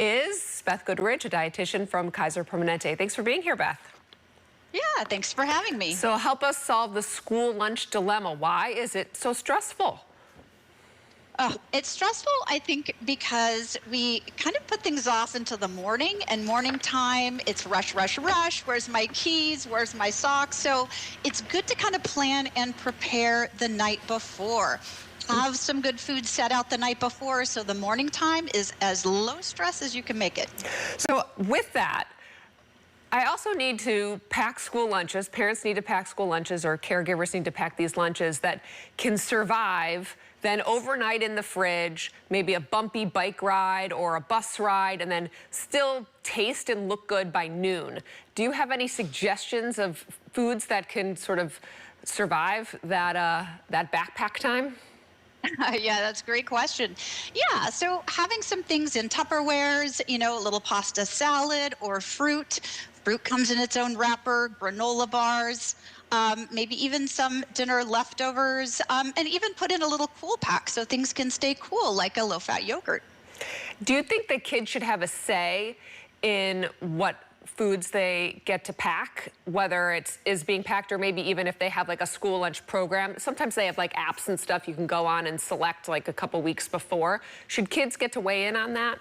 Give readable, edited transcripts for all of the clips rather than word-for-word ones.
is Beth Goodrich, a dietitian from Kaiser Permanente. Thanks for being here, Beth. Yeah, thanks for having me. So help us solve the school lunch dilemma. Why is it so stressful? It's stressful, I think, because we kind of put things off into the morning, and morning time, it's rush, rush, rush. Where's my keys? Where's my socks? So it's good to kind of plan and prepare the night before. Have some good food set out the night before, so the morning time is as low stress as you can make it. So with that, I also need to pack school lunches. Parents need to pack school lunches, or caregivers need to pack these lunches that can survive then overnight in the fridge, maybe a bumpy bike ride or a bus ride, and then still taste and look good by noon. Do you have any suggestions of foods that can sort of survive that backpack time? Yeah, that's a great question. Yeah, so having some things in Tupperwares, a little pasta salad or fruit. Fruit comes in its own wrapper, granola bars, maybe even some dinner leftovers, and even put in a little cool pack so things can stay cool, like a low-fat yogurt. Do you think the kids should have a say in what foods they get to pack, whether it is being packed or maybe even if they have like a school lunch program? Sometimes they have like apps and stuff you can go on and select like a couple weeks before. Should kids get to weigh in on that?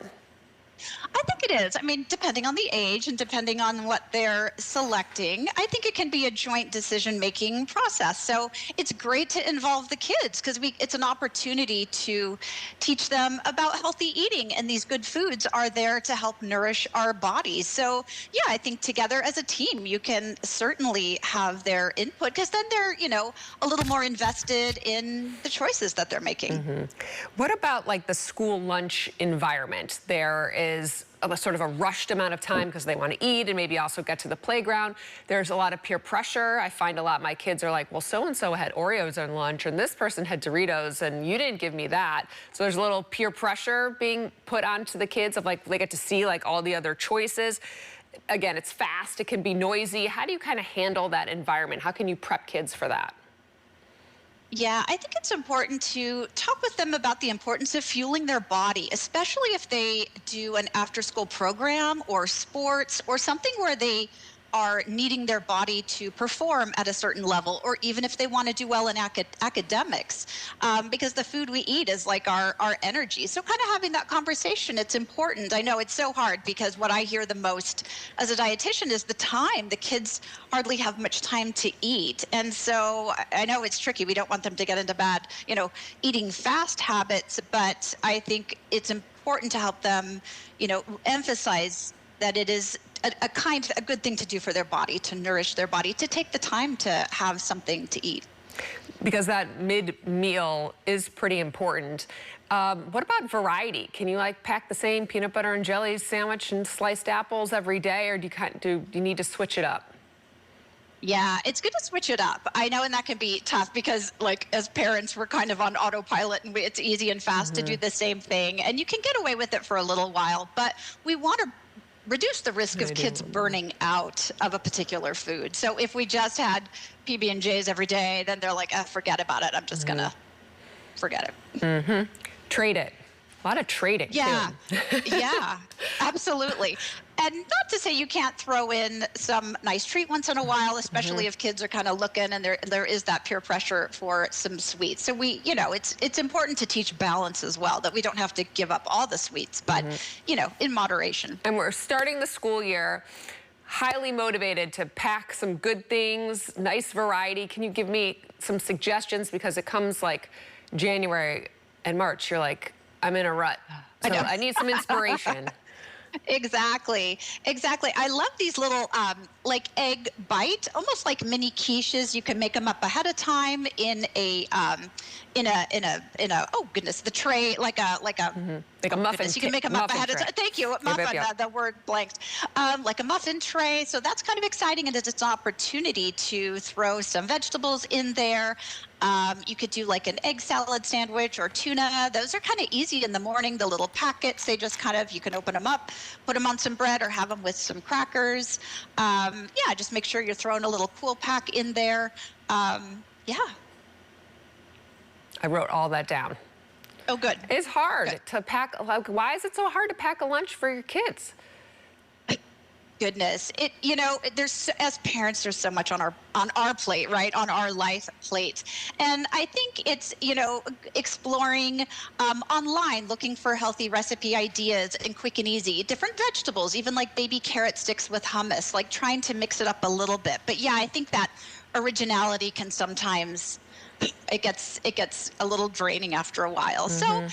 I think it is. I mean, depending on the age and depending on what they're selecting, I think it can be a joint decision-making process. So it's great to involve the kids because it's an opportunity to teach them about healthy eating, and these good foods are there to help nourish our bodies. So yeah, I think together as a team, you can certainly have their input because then they're, a little more invested in the choices that they're making. Mm-hmm. What about like the school lunch environment? There is a sort of a rushed amount of time because they want to eat and maybe also get to the playground. There's a lot of peer pressure. I find a lot my kids are like, well, so-and-so had Oreos on lunch and this person had Doritos and you didn't give me that. So there's a little peer pressure being put onto the kids of like, they get to see like all the other choices. Again, it's fast, it can be noisy. How do you kind of handle that environment? How can you prep kids for that? Yeah, I think it's important to talk with them about the importance of fueling their body, especially if they do an after-school program or sports or something where they are needing their body to perform at a certain level, or even if they want to do well in academics, because the food we eat is like our energy. So kind of having that conversation, it's important. I know it's so hard because what I hear the most as a dietitian is the time. The kids hardly have much time to eat. And so I know it's tricky. We don't want them to get into bad, eating fast habits, but I think it's important to help them, emphasize that it is a good thing to do for their body, to nourish their body, to take the time to have something to eat. Because that mid-meal is pretty important. What about variety? Can you like pack the same peanut butter and jelly sandwich and sliced apples every day, or do you need to switch it up? Yeah, it's good to switch it up. I know, and that can be tough because, like, as parents, we're kind of on autopilot, and it's easy and fast to do the same thing, and you can get away with it for a little while, but we want to reduce the risk of kids burning out of a particular food. So if we just had PB&Js every day, then they're like, forget about it. I'm just gonna forget it. Trade it. A lot of trading, too. Yeah, absolutely. And not to say you can't throw in some nice treat once in a while, especially if kids are kind of looking and there is that peer pressure for some sweets. So it's important to teach balance as well, that we don't have to give up all the sweets, but, in moderation. And we're starting the school year highly motivated to pack some good things, nice variety. Can you give me some suggestions? Because it comes like January and March, you're like, I'm in a rut. So I need some inspiration. Exactly. I love these little like egg bite, almost like mini quiches. You can make them up ahead of time in a oh goodness, the tray, like a muffin. Goodness, you can make them up ahead of time. Thank you, muffin. Yeah. The word blanked. Like a muffin tray. So that's kind of exciting, and it's an opportunity to throw some vegetables in there. You could do like an egg salad sandwich or tuna. Those are kind of easy in the morning. The little packets, they just kind of, you can open them up, put them on some bread or have them with some crackers. Yeah, just make sure you're throwing a little cool pack in there. Yeah. I wrote all that down. Oh, good. is hard Good. to pack. Like, why is it so hard to pack a lunch for your kids? Goodness, there's as parents, there's so much on our plate, right? On our life plate, and I think it's exploring online, looking for healthy recipe ideas and quick and easy, different vegetables, even like baby carrot sticks with hummus, like trying to mix it up a little bit. But yeah, I think that originality can sometimes it gets a little draining after a while. So,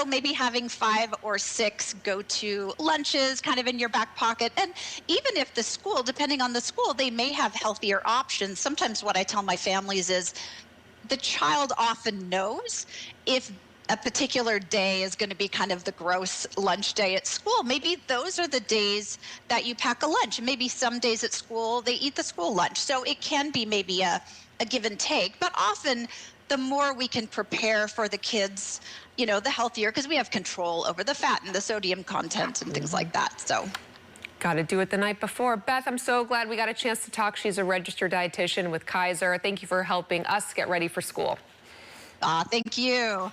maybe having 5 or 6 go-to lunches kind of in your back pocket. And even if the school, depending on the school, they may have healthier options. Sometimes what I tell my families is the child often knows if a particular day is going to be kind of the gross lunch day at school. Maybe those are the days that you pack a lunch. And maybe some days at school, they eat the school lunch. So it can be maybe a give and take. But often, the more we can prepare for the kids, the healthier, because we have control over the fat and the sodium content and things like that. So. Got to do it the night before. Beth, I'm so glad we got a chance to talk. She's a registered dietitian with Kaiser. Thank you for helping us get ready for school. Thank you.